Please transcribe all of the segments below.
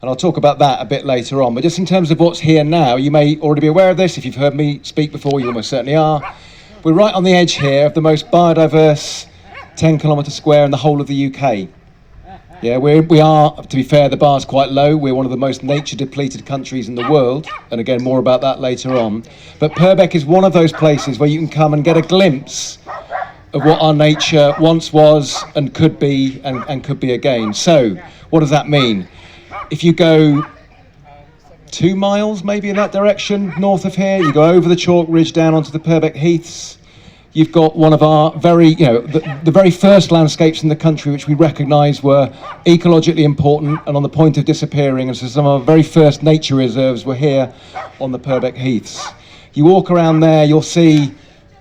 And I'll talk about that a bit later on. But just in terms of what's here now, you may already be aware of this. If you've heard me speak before, you almost certainly are. We're right on the edge here of the most biodiverse 10 kilometre square in the whole of the UK. Yeah, we are, to be fair, the bar's quite low. We're one of the most nature-depleted countries in the world. And again, more about that later on. But Purbeck is one of those places where you can come and get a glimpse of what our nature once was and could be and could be again. So, what does that mean? If you go 2 miles maybe in that direction, north of here, you go over the chalk ridge down onto the Purbeck Heaths, you've got one of our very, the very first landscapes in the country which we recognise were ecologically important and on the point of disappearing, and so some of our very first nature reserves were here on the Purbeck Heaths. You walk around there, you'll see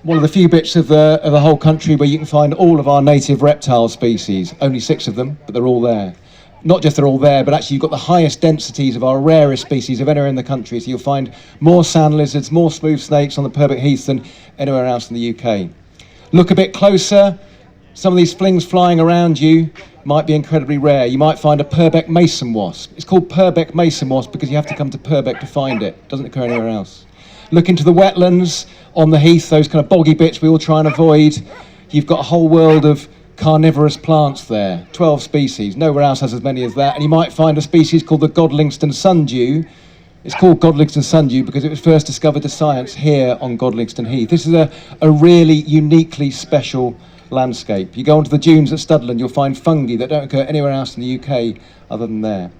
one of the few bits of the whole country where you can find all of our native reptile species, only 6 of them, but they're all there. Not just they're all there, but actually you've got the highest densities of our rarest species of anywhere in the country. So you'll find more sand lizards, more smooth snakes on the Purbeck Heath than anywhere else in the UK. Look a bit closer. Some of these flings flying around you might be incredibly rare. You might find a Purbeck mason wasp. It's called Purbeck mason wasp because you have to come to Purbeck to find it. It doesn't occur anywhere else. Look into the wetlands on the heath, those kind of boggy bits we all try and avoid. You've got a whole world of carnivorous plants there, 12 species. Nowhere else has as many as that. And you might find a species called the Godlingston sundew. It's called Godlingston sundew because it was first discovered to science here on Godlingston Heath. This is a really uniquely special landscape. You go onto the dunes at Studland, you'll find fungi that don't occur anywhere else in the UK other than there.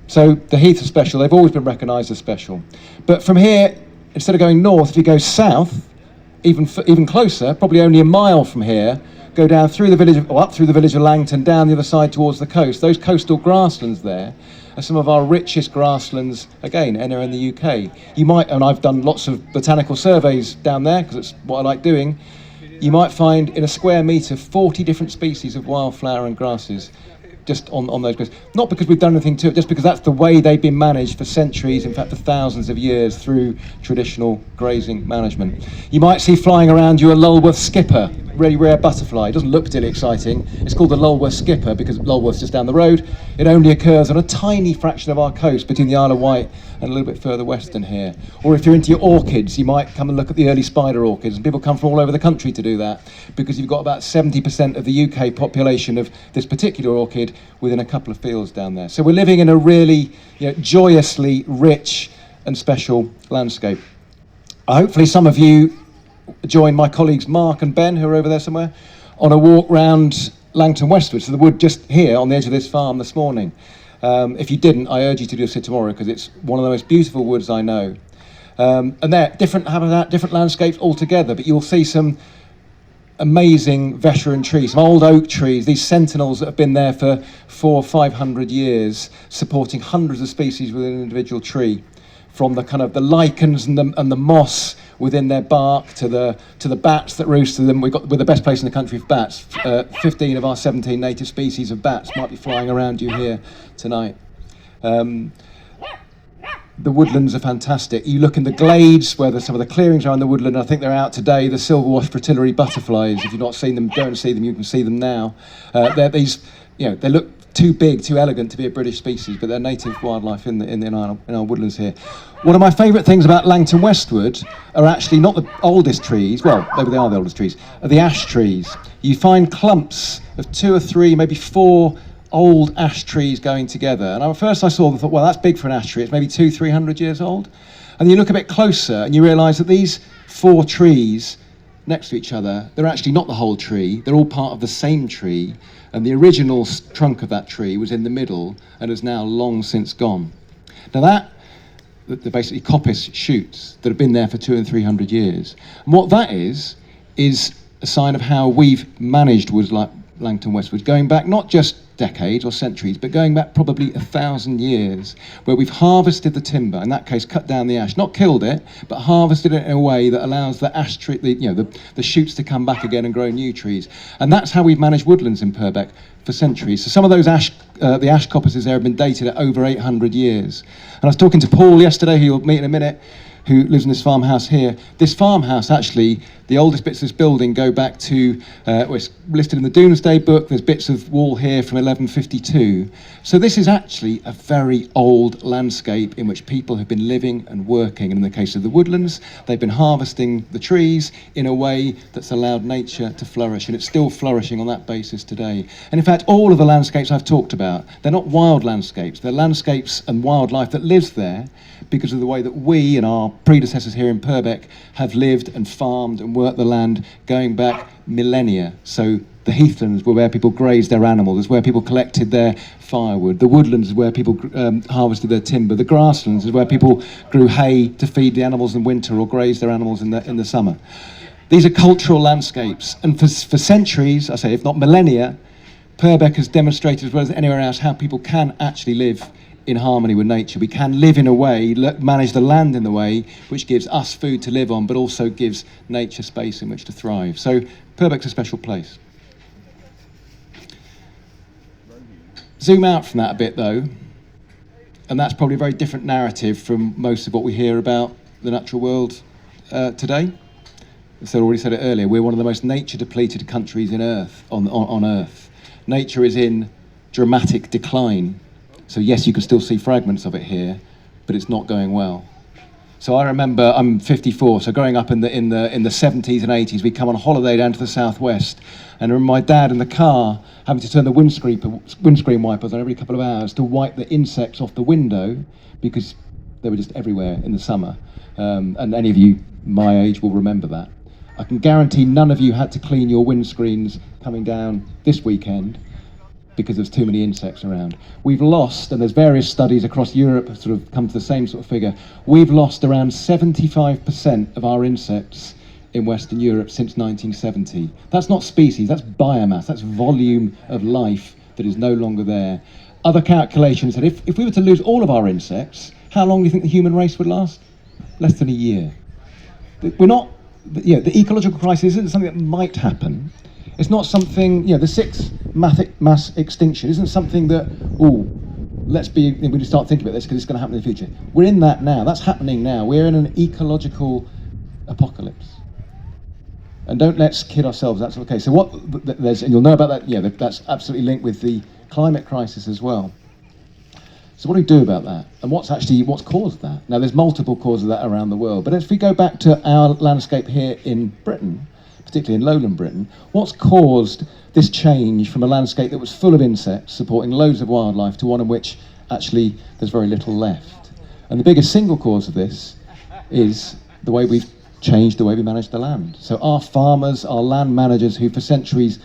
So the heaths are special. They've always been recognised as special. But from here, instead of going north, if you go south, even closer, probably only a mile from here, go down through the village, or up through the village of Langton, down the other side towards the coast. Those coastal grasslands there are some of our richest grasslands, again, anywhere in the UK. You might, and I've done lots of botanical surveys down there, because it's what I like doing, you might find in a square metre 40 different species of wildflower and grasses just on those places. Not because we've done anything to it, just because that's the way they've been managed for centuries, in fact for thousands of years, through traditional grazing management. You might see flying around you a Lulworth skipper, really rare butterfly. It doesn't look particularly exciting. It's called the Lulworth skipper because Lulworth's just down the road. It only occurs on a tiny fraction of our coast between the Isle of Wight and a little bit further west than here. Or if you're into your orchids, you might come and look at the early spider orchids, and people come from all over the country to do that because you've got about 70% of the UK population of this particular orchid within a couple of fields down there. So we're living in a really joyously rich and special landscape. Hopefully some of you join my colleagues Mark and Ben, who are over there somewhere, on a walk round Langton Westwood, so the wood just here on the edge of this farm this morning. If you didn't, I urge you to do so tomorrow because it's one of the most beautiful woods I know. And they're different habitat, different landscapes altogether, but you'll see some amazing veteran trees, some old oak trees, these sentinels that have been there for 400 or 500 years, supporting hundreds of species within an individual tree, from the kind of the lichens and the moss within their bark to the bats that roost to them. We're the best place in the country for bats. 15 of our 17 native species of bats might be flying around you here tonight. The woodlands are fantastic. You look in the glades where some of the clearings are in the woodland. I think they're out today. The silver-washed fritillary butterflies. If you've not seen them, go and see them. You can see them now. They're these, they look too big, too elegant to be a British species, but they're native wildlife in our woodlands here. One of my favourite things about Langton Westwood are actually not the oldest trees, well, maybe they are the oldest trees, are the ash trees. You find clumps of 2 or 3, maybe 4 old ash trees going together. And at first I saw them and thought, well, that's big for an ash tree. It's maybe 200-300 years old. And you look a bit closer and you realise that these 4 trees next to each other, they're actually not the whole tree. They're all part of the same tree. And the original trunk of that tree was in the middle and is now long since gone. Now they're basically coppice shoots that have been there for 200 and 300 years. And what that is a sign of how we've managed woods like Langton Westwood, going back not just decades or centuries, but going back probably 1,000 years, where we've harvested the timber, in that case cut down the ash, not killed it, but harvested it in a way that allows the ash tree, the shoots to come back again and grow new trees. And that's how we've managed woodlands in Purbeck for centuries. So some of those the ash coppices there have been dated at over 800 years. And I was talking to Paul yesterday, who you'll meet in a minute, who lives in this farmhouse here. This farmhouse, actually, the oldest bits of this building go back to, well, it's listed in the Domesday Book. There's bits of wall here from 1152. So this is actually a very old landscape in which people have been living and working. And in the case of the woodlands, they've been harvesting the trees in a way that's allowed nature to flourish. And it's still flourishing on that basis today. And in fact, all of the landscapes I've talked about, they're not wild landscapes. They're landscapes and wildlife that lives there because of the way that we and our predecessors here in Purbeck have lived and farmed and worked the land going back millennia. So the heathlands were where people grazed their animals, it's where people collected their firewood. The woodlands is where people harvested their timber. The grasslands is where people grew hay to feed the animals in winter or grazed their animals in the summer. These are cultural landscapes, and for centuries, I say if not millennia, Purbeck has demonstrated as well as anywhere else how people can actually live in harmony with nature. We can live in a way, manage the land in the way which gives us food to live on, but also gives nature space in which to thrive. So Purbeck's a special place. Zoom out from that a bit though, and that's probably a very different narrative from most of what we hear about the natural world today. So I already said it earlier, we're one of the most nature depleted countries on Earth. Nature is in dramatic decline. So yes, you can still see fragments of it here, but it's not going well. So I remember, I'm 54, so growing up in the 70s and 80s, we'd come on holiday down to the southwest, and I remember my dad in the car having to turn the windscreen wipers on every couple of hours to wipe the insects off the window because they were just everywhere in the summer. And any of you my age will remember that. I can guarantee none of you had to clean your windscreens coming down this weekend because there's too many insects around. We've lost, and there's various studies across Europe have sort of come to the same sort of figure, we've lost around 75% of our insects in Western Europe since 1970. That's not species, that's biomass, that's volume of life that is no longer there. Other calculations said if we were to lose all of our insects, how long do you think the human race would last? Less than a year. We're not, the ecological crisis isn't something that might happen. It's not something, the sixth mass extinction isn't something that, we need to start thinking about this because it's going to happen in the future. We're in that now. That's happening now. We're in an ecological apocalypse. And don't let's kid ourselves. That's okay. So and you'll know about that. That's absolutely linked with the climate crisis as well. So what do we do about that? And what's caused that? Now, there's multiple causes of that around the world. But if we go back to our landscape here in Britain, particularly in lowland Britain, what's caused this change from a landscape that was full of insects, supporting loads of wildlife, to one in which actually there's very little left? And the biggest single cause of this is the way we've changed the way we manage the land. So our farmers, our land managers who for centuries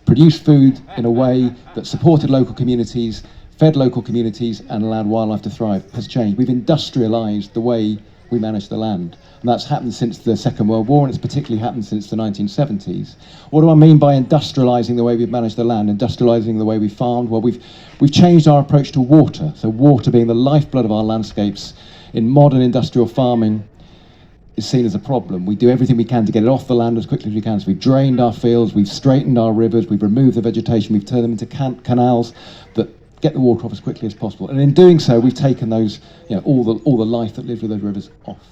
produced food in a way that supported local communities, fed local communities and allowed wildlife to thrive has changed. We've industrialised the way we manage the land. And that's happened since the Second World War, and it's particularly happened since the 1970s. What do I mean by industrialising the way we've managed the land, industrialising the way we farmed? Well, we've changed our approach to water. So water being the lifeblood of our landscapes in modern industrial farming is seen as a problem. We do everything we can to get it off the land as quickly as we can. So we've drained our fields, we've straightened our rivers, we've removed the vegetation, we've turned them into canals that get the water off as quickly as possible. And in doing so, we've taken those, all the life that lives with those rivers off.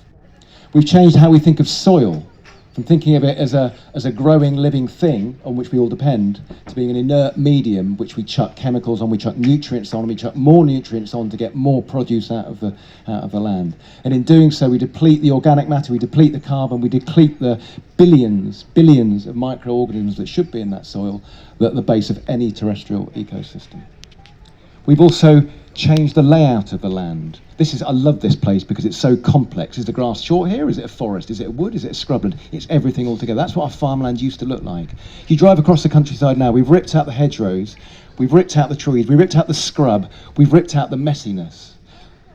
We've changed how we think of soil, from thinking of it as a growing living thing on which we all depend, to being an inert medium which we chuck chemicals on, we chuck nutrients on, and we chuck more nutrients on to get more produce out of the land. And in doing so, we deplete the organic matter, we deplete the carbon, we deplete the billions of microorganisms that should be in that soil, that are the base of any terrestrial ecosystem. We've also changed the layout of the land. I love this place because it's so complex. Is the grass short here? Is it a forest? Is it a wood? Is it a scrubland? It's everything all together. That's what our farmland used to look like. If you drive across the countryside now, we've ripped out the hedgerows, we've ripped out the trees, we've ripped out the scrub, we've ripped out the messiness.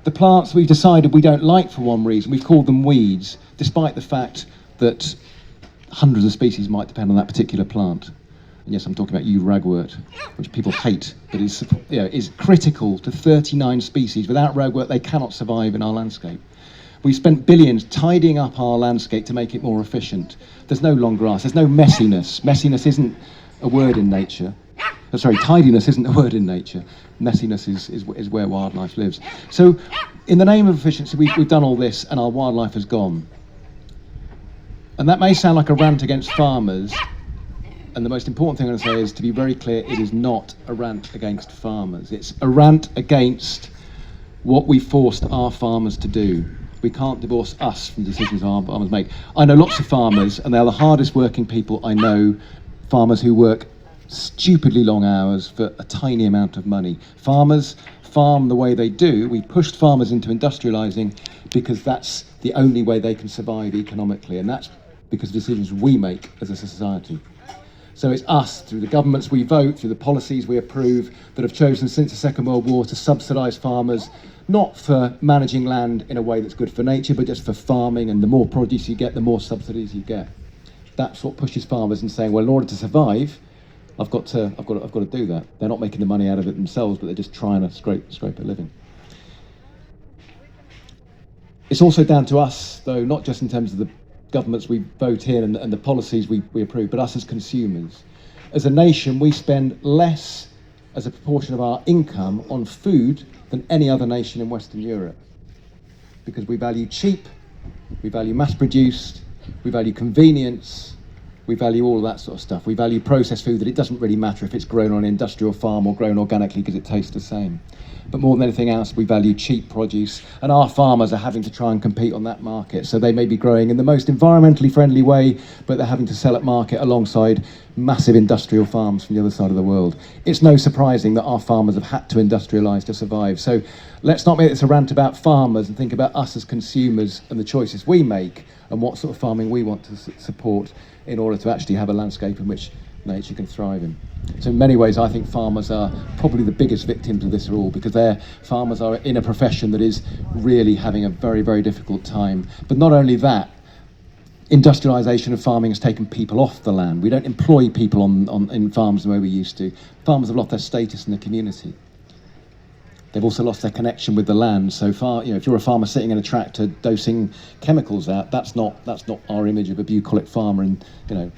The plants we've decided we don't like for one reason, we've called them weeds, despite the fact that hundreds of species might depend on that particular plant. And yes, I'm talking about yew ragwort, which people hate, but is critical to 39 species. Without ragwort, they cannot survive in our landscape. We've spent billions tidying up our landscape to make it more efficient. There's no long grass, there's no messiness. Messiness isn't a word in nature. Tidiness isn't the word in nature. Messiness is where wildlife lives. So in the name of efficiency, we've done all this and our wildlife has gone. And that may sound like a rant against farmers, and the most important thing I'm going to say is to be very clear, it is not a rant against farmers. It's a rant against what we forced our farmers to do. We can't divorce us from decisions our farmers make. I know lots of farmers, and they're the hardest working people I know, farmers who work stupidly long hours for a tiny amount of money. Farmers farm the way they do. We pushed farmers into industrialising because that's the only way they can survive economically, and that's because of decisions we make as a society. So it's us, through the governments we vote, through the policies we approve, that have chosen since the Second World War to subsidise farmers, not for managing land in a way that's good for nature, but just for farming, and the more produce you get, the more subsidies you get. That's what pushes farmers in saying, well, in order to survive, I've got to do that. They're not making the money out of it themselves, but they're just trying to scrape a living. It's also down to us, though, not just in terms of the governments we vote in and the policies we approve, but us as consumers. As a nation, we spend less as a proportion of our income on food than any other nation in Western Europe, because we value cheap, we value mass-produced, we value convenience, we value all of that sort of stuff. We value processed food, that it doesn't really matter if it's grown on an industrial farm or grown organically because it tastes the same. But more than anything else, we value cheap produce, and our farmers are having to try and compete on that market. So they may be growing in the most environmentally friendly way, but they're having to sell at market alongside massive industrial farms from the other side of the world. It's no surprising that our farmers have had to industrialise to survive. So let's not make this a rant about farmers and think about us as consumers and the choices we make and what sort of farming we want to support in order to actually have a landscape in which nature can thrive in. So in many ways, I think farmers are probably the biggest victims of this all, because farmers are in a profession that is really having a very, very difficult time. But not only that, industrialisation of farming has taken people off the land. We don't employ people in farms the way we used to. Farmers have lost their status in the community. They've also lost their connection with the land. So far, if you're a farmer sitting in a tractor dosing chemicals out, that's not our image of a bucolic farmer and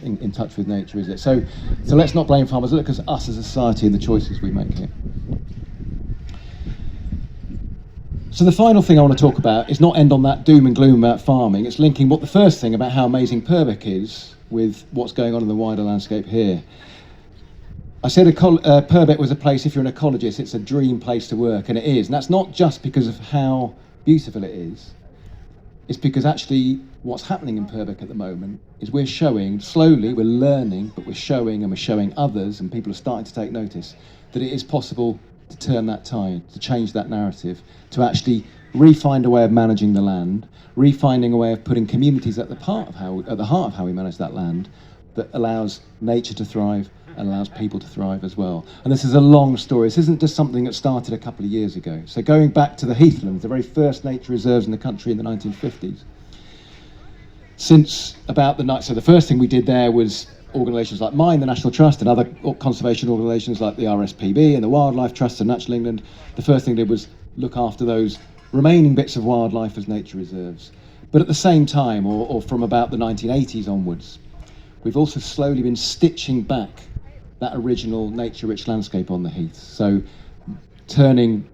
in touch with nature, is it? So let's not blame farmers. Look at us as a society and the choices we make here. So the final thing I want to talk about is not end on that doom and gloom about farming. It's linking the first thing about how amazing Purbeck is with what's going on in the wider landscape here. I said Purbeck was a place, if you're an ecologist, it's a dream place to work, and it is. And that's not just because of how beautiful it is. It's because actually what's happening in Purbeck at the moment is we're showing, slowly, we're learning, but we're showing others, and people are starting to take notice, that it is possible to turn that tide, to change that narrative, to actually re-find a way of managing the land, re-finding a way of putting communities at the heart of how we manage that land, that allows nature to thrive and allows people to thrive as well. And this is a long story. This isn't just something that started a couple of years ago. So going back to the heathlands, the very first nature reserves in the country in the 1950s, so the first thing we did there was organisations like mine, the National Trust, and other conservation organisations like the RSPB and the Wildlife Trust and Natural England. The first thing they did was look after those remaining bits of wildlife as nature reserves. But at the same time, or from about the 1980s onwards, we've also slowly been stitching back that original nature-rich landscape on the heath. So turning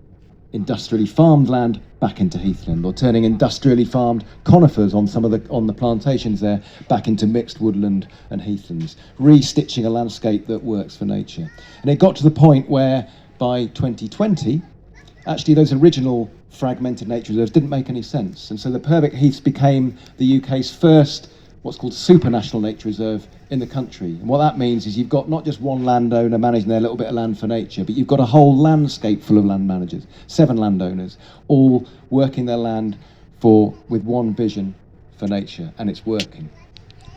industrially farmed land back into heathland, or turning industrially farmed conifers on the plantations there back into mixed woodland and heathlands, re-stitching a landscape that works for nature. And it got to the point where by 2020, actually those original fragmented nature reserves didn't make any sense. And so the Purbeck Heaths became the UK's first what's called supranational nature reserve in the country. And what that means is you've got not just one landowner managing their little bit of land for nature, but you've got a whole landscape full of land managers, 7 landowners, all working their land with one vision for nature, and it's working.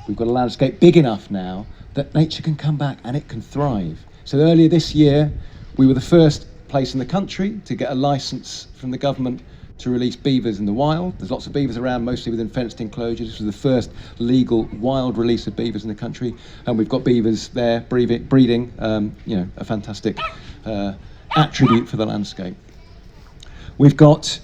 We've got a landscape big enough now that nature can come back and it can thrive. So earlier this year, we were the first place in the country to get a licence from the government to release beavers in the wild. There's lots of beavers around, mostly within fenced enclosures. This was the first legal wild release of beavers in the country, and we've got beavers there breeding, a fantastic attribute for the landscape. We've got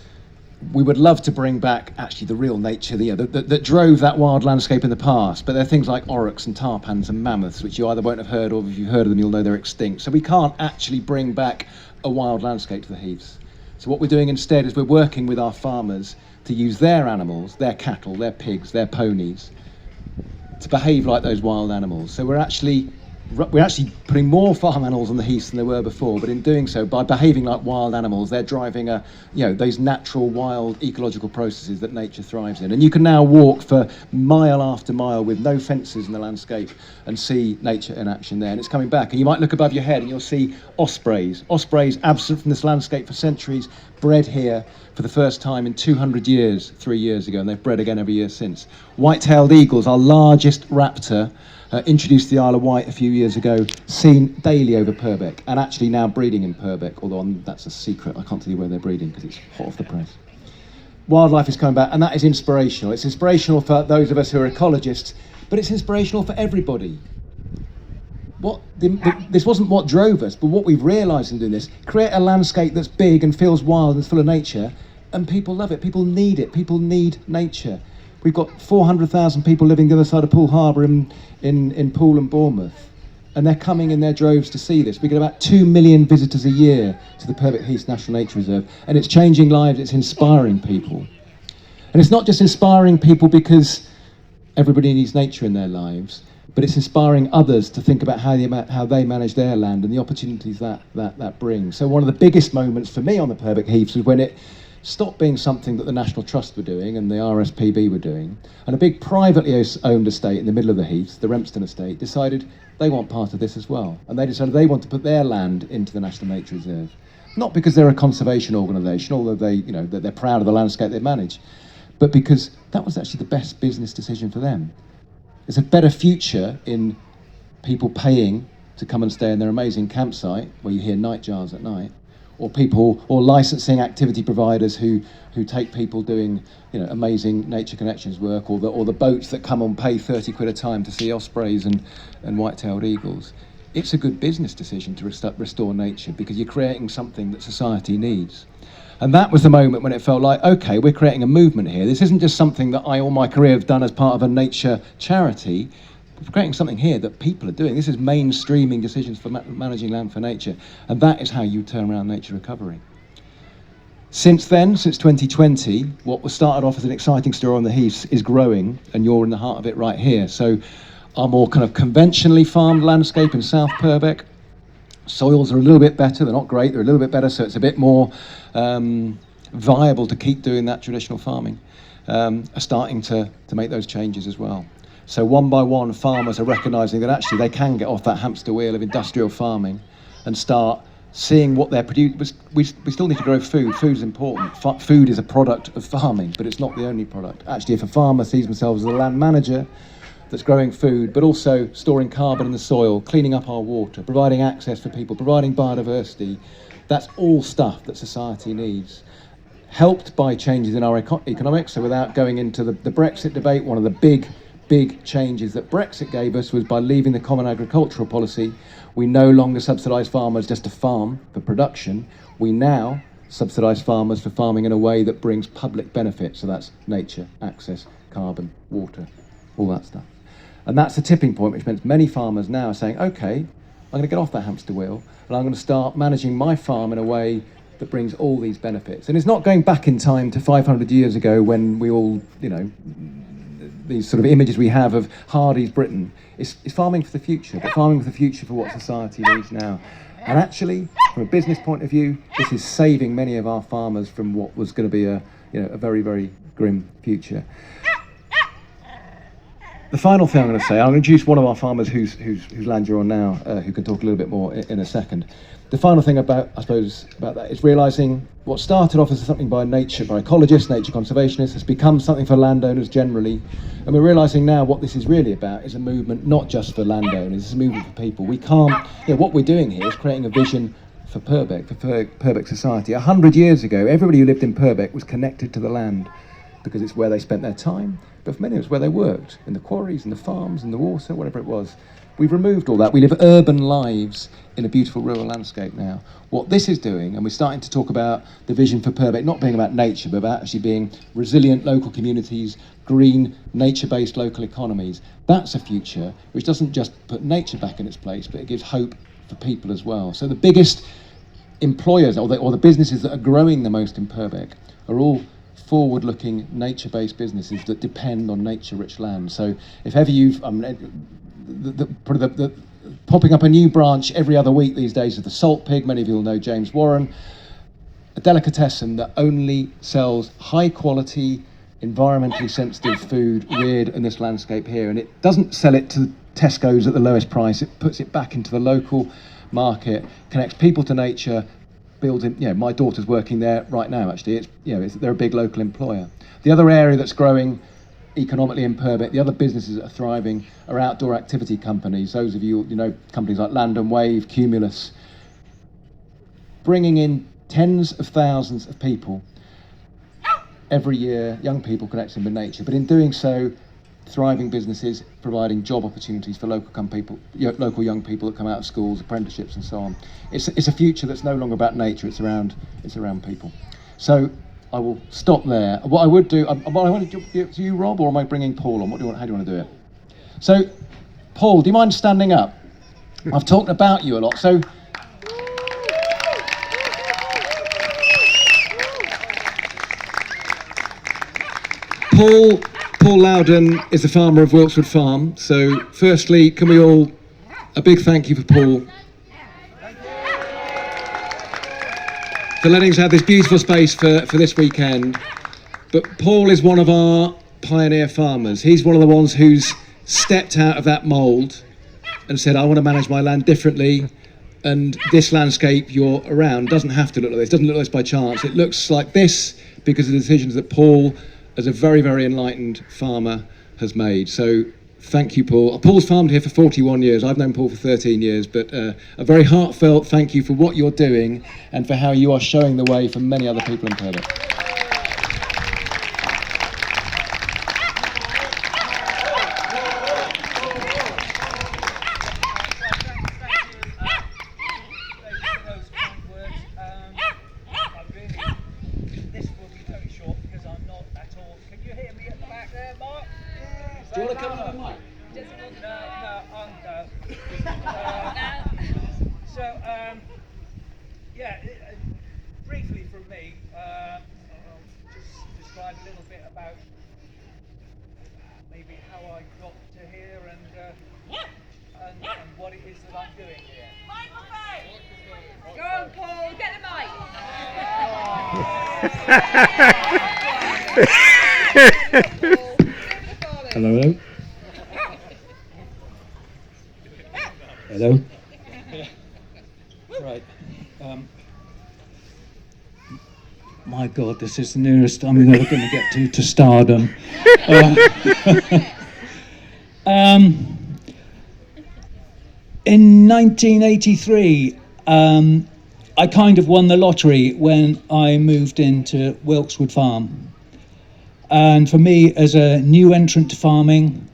we would love to bring back actually the real nature that drove that wild landscape in the past. But there are things like aurochs and tarpans and mammoths, which you either won't have heard, or if you've heard of them, you'll know they're extinct. So we can't actually bring back a wild landscape to the heaths. So what we're doing instead is we're working with our farmers to use their animals, their cattle, their pigs, their ponies, to behave like those wild animals. So we're actually putting more farm animals on the heaths than there were before, but in doing so, by behaving like wild animals, they're driving those natural, wild, ecological processes that nature thrives in. And you can now walk for mile after mile with no fences in the landscape and see nature in action there. And it's coming back. And you might look above your head and you'll see ospreys. Ospreys, absent from this landscape for centuries, bred here for the first time in 200 years, 3 years ago, and they've bred again every year since. White-tailed eagles, our largest raptor, introduced to the Isle of Wight a few years ago, seen daily over Purbeck, and actually now breeding in Purbeck, although that's a secret. I can't tell you where they're breeding because it's hot off the press. Wildlife is coming back, and that is inspirational. It's inspirational for those of us who are ecologists, but it's inspirational for everybody. This wasn't what drove us, but what we've realised in doing this, create a landscape that's big and feels wild and full of nature, and people love it. People need it. People need nature. We've got 400,000 people living the other side of Poole Harbour in Poole and Bournemouth, and they're coming in their droves to see this. We get about 2 million visitors a year to the Purbeck Heath National Nature Reserve, and it's changing lives, it's inspiring people. And it's not just inspiring people because everybody needs nature in their lives, but it's inspiring others to think about how they manage their land and the opportunities that brings. So one of the biggest moments for me on the Purbeck Heaths was when it stopped being something that the National Trust were doing and the RSPB were doing, and a big privately owned estate in the middle of the heath, the Rempston estate, decided they want part of this as well. And they decided they want to put their land into the National Nature Reserve. Not because they're a conservation organisation, although they're proud of the landscape they manage, but because that was actually the best business decision for them. There's a better future in people paying to come and stay in their amazing campsite where you hear nightjars at night, or licensing activity providers who take people doing amazing nature connections work, or the boats that come and pay 30 quid a time to see ospreys and white-tailed eagles. It's a good business decision to restore nature because you're creating something that society needs. And that was the moment when it felt like, okay, we're creating a movement here. This isn't just something that I all my career have done as part of a nature charity. We're creating something here that people are doing. This is mainstreaming decisions for managing land for nature, and that is how you turn around nature recovery. Since then, since 2020, what was started off as an exciting story on the heaths is growing, and you're in the heart of it right here. So our more kind of conventionally farmed landscape in South Purbeck, soils are a little bit better. They're not great, they're a little bit better, so it's a bit more viable to keep doing that traditional farming, are starting to make those changes as well. So one by one, farmers are recognising that actually they can get off that hamster wheel of industrial farming and start seeing what they're producing. We still need to grow food. Food is important. Food is a product of farming, but it's not the only product. Actually, if a farmer sees themselves as a land manager that's growing food, but also storing carbon in the soil, cleaning up our water, providing access for people, providing biodiversity, that's all stuff that society needs. Helped by changes in our economics. So without going into the Brexit debate, one of the big changes that Brexit gave us was by leaving the common agricultural policy, we no longer subsidise farmers just to farm for production. We now subsidise farmers for farming in a way that brings public benefit. So that's nature, access, carbon, water, all that stuff. And that's a tipping point, which means many farmers now are saying, okay, I'm going to get off that hamster wheel and I'm going to start managing my farm in a way that brings all these benefits. And it's not going back in time to 500 years ago when we all, these sort of images we have of Hardy's Britain. It's farming for the future, but farming for the future for what society needs now. And actually, from a business point of view, this is saving many of our farmers from what was going to be a very, very grim future. The final thing I'm going to say, I'll introduce one of our farmers whose land you're on now, who can talk a little bit more in a second. The final thing about that is realising what started off as something by ecologists, nature conservationists, has become something for landowners generally. And we're realising now what this is really about is a movement not just for landowners, it's a movement for people. We can't, what we're doing here is creating a vision for Purbeck, for Purbeck society. 100 years ago, everybody who lived in Purbeck was connected to the land because it's where they spent their time, but for many it was where they worked, in the quarries, in the farms, in the water, whatever it was. We've removed all that. We live urban lives in a beautiful rural landscape now. What this is doing, and we're starting to talk about the vision for Purbeck not being about nature, but about actually being resilient local communities, green, nature-based local economies. That's a future which doesn't just put nature back in its place, but it gives hope for people as well. So the biggest employers or the businesses that are growing the most in Purbeck are all forward-looking nature-based businesses that depend on nature-rich land. So if ever you've popping up a new branch every other week these days is the Salt Pig. Many of you will know James Warren, a delicatessen that only sells high-quality, environmentally sensitive food reared in this landscape here, and it doesn't sell it to Tesco's at the lowest price. It puts it back into the local market, connects people to nature, builds in. My daughter's working there right now. Actually, they're a big local employer. The other area that's growing economically in Purbeck, the other businesses that are thriving are outdoor activity companies. Those of you know companies like Land and Wave, Cumulus, bringing in tens of thousands of people every year, young people connecting with nature, but in doing so, thriving businesses providing job opportunities for local young people that come out of schools, apprenticeships and so on. It's a future that's no longer about nature, it's around people. So I will stop there. What I would do, I want to give to you, Rob, or am I bringing Paul on? How do you want to do it? So, Paul, do you mind standing up? I've talked about you a lot. So, Paul Loudoun is the farmer of Wilkswood Farm. So, firstly, can we all, a big thank you for Paul for letting us have this beautiful space for this weekend. But Paul is one of our pioneer farmers. He's one of the ones who's stepped out of that mould and said, I want to manage my land differently, and this landscape you're around doesn't have to look like this. It doesn't look like this by chance. It looks like this because of the decisions that Paul, as a very, very enlightened farmer, has made. So thank you, Paul. Paul's farmed here for 41 years. I've known Paul for 13 years, but a very heartfelt thank you for what you're doing and for how you are showing the way for many other people in Purbeck. Do you want to come on the mic? Briefly from me, I'll just describe a little bit about maybe how I got to here and what it is that I'm doing here. Microphone! Go on, Paul, get the mic. Hello. Hello. Right. My God, this is the nearest I'm ever going to get to stardom. In 1983, I kind of won the lottery when I moved into Wilkswood Farm. And for me, as a new entrant to farming,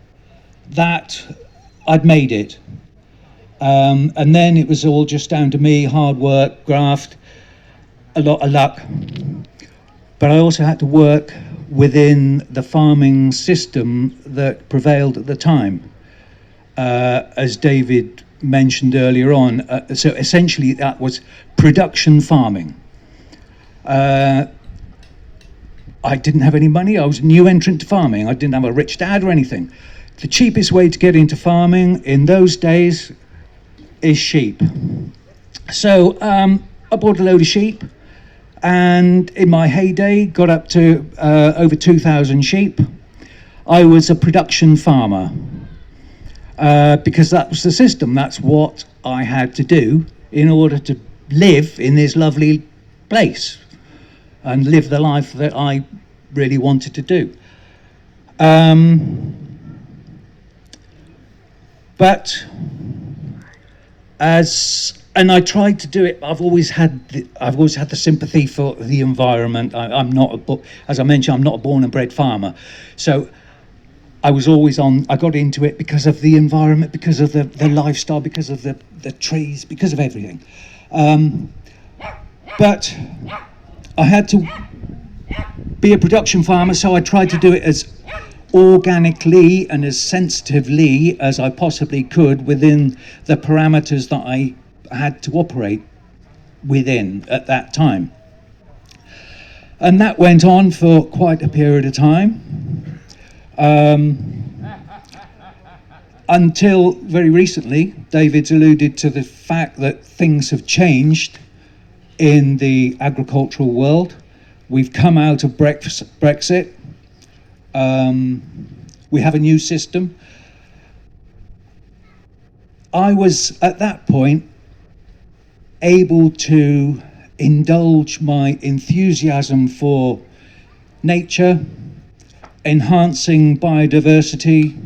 that I'd made it. And then it was all just down to me, hard work, graft, a lot of luck. But I also had to work within the farming system that prevailed at the time. As David mentioned earlier on, so essentially that was production farming. I didn't have any money. I was a new entrant to farming. I didn't have a rich dad or anything. The cheapest way to get into farming in those days is sheep. So I bought a load of sheep, and in my heyday got up to over 2,000 sheep. I was a production farmer because that was the system. That's what I had to do in order to live in this lovely place and live the life that I really wanted to do. And I tried to do it. I've always had the sympathy for the environment. As I mentioned, I'm not a born and bred farmer. So I was always on. I got into it because of the environment, because of the lifestyle, because of the trees, because of everything. But I had to be a production farmer, so I tried to do it as organically and as sensitively as I possibly could within the parameters that I had to operate within at that time. And that went on for quite a period of time, until very recently. David's alluded to the fact that things have changed in the agricultural world. We've come out of Brexit. We have a new system. I was at that point able to indulge my enthusiasm for nature, enhancing biodiversity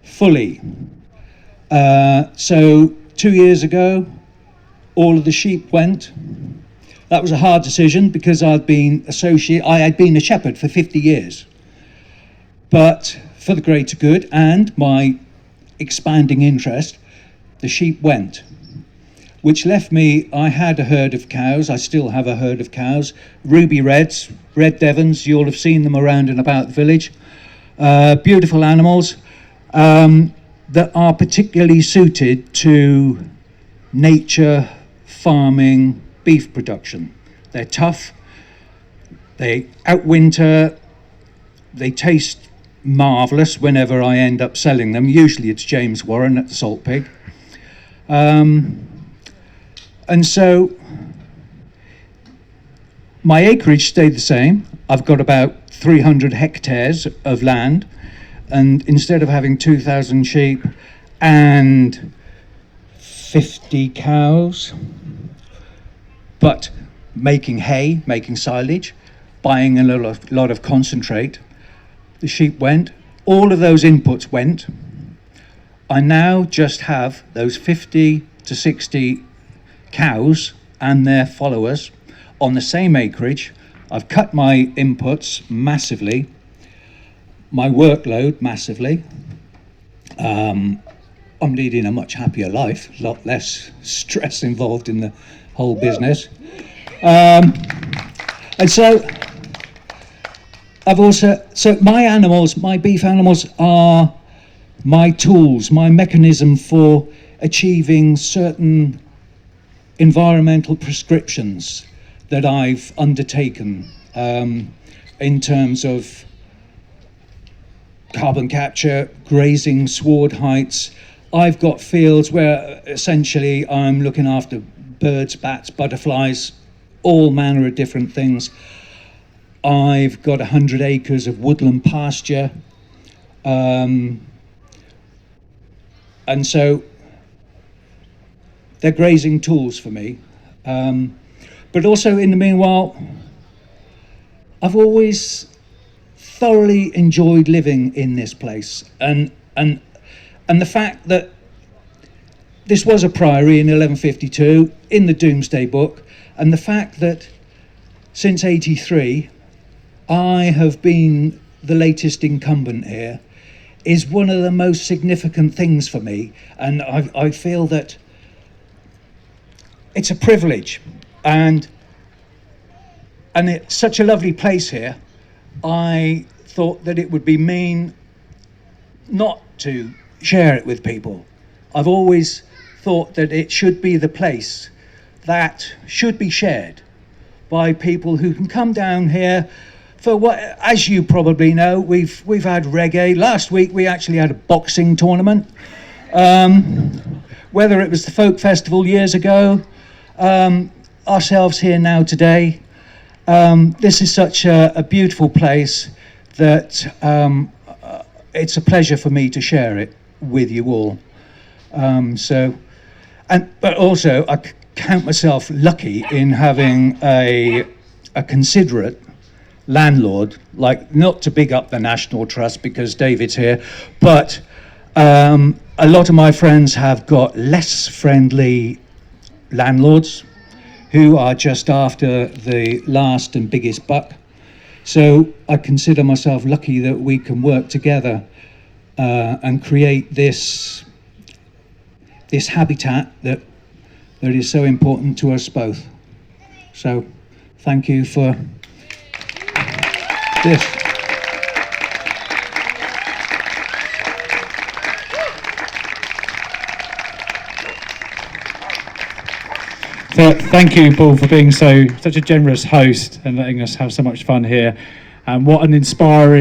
fully. So 2 years ago, all of the sheep went. That was a hard decision because I had been a shepherd for 50 years. But for the greater good and my expanding interest, the sheep went, which left me, I had a herd of cows, I still have a herd of cows, ruby reds, red Devons, you'll have seen them around and about the village. Beautiful animals that are particularly suited to nature farming beef production. They're tough, they outwinter, they taste marvellous whenever I end up selling them. Usually it's James Warren at the Salt Pig. And so my acreage stayed the same. I've got about 300 hectares of land, and instead of having 2,000 sheep and 50 cows, but making hay, making silage, buying a lot of concentrate, the sheep went, all of those inputs went. I now just have those 50 to 60 cows and their followers on the same acreage. I've cut my inputs massively, my workload massively. I'm leading a much happier life, a lot less stress involved in the whole business. And so my beef animals are my tools, my mechanism for achieving certain environmental prescriptions that I've undertaken in terms of carbon capture, grazing sward heights. I've got fields where essentially I'm looking after birds, bats, butterflies, all manner of different things. I've got 100 acres of woodland pasture. And so they're grazing tools for me. But also in the meanwhile, I've always thoroughly enjoyed living in this place. And the fact that this was a priory in 1152 in the Domesday Book, and the fact that since 83, I have been the latest incumbent here is one of the most significant things for me. And I feel that it's a privilege, and it's such a lovely place here. I thought that it would be mean not to share it with people. I've always thought that it should be the place that should be shared by people who can come down here for what, as you probably know, we've had reggae. Last week we actually had a boxing tournament. Whether it was the folk festival years ago, ourselves here now today, this is such a beautiful place that it's a pleasure for me to share it with you all. But also I count myself lucky in having a considerate landlord, like, not to big up the National Trust because David's here, but a lot of my friends have got less friendly landlords who are just after the last and biggest buck. So I consider myself lucky that we can work together and create this habitat that is so important to us both. So thank you for this. Thank you, Paul, for being such a generous host and letting us have so much fun here. And what an inspiring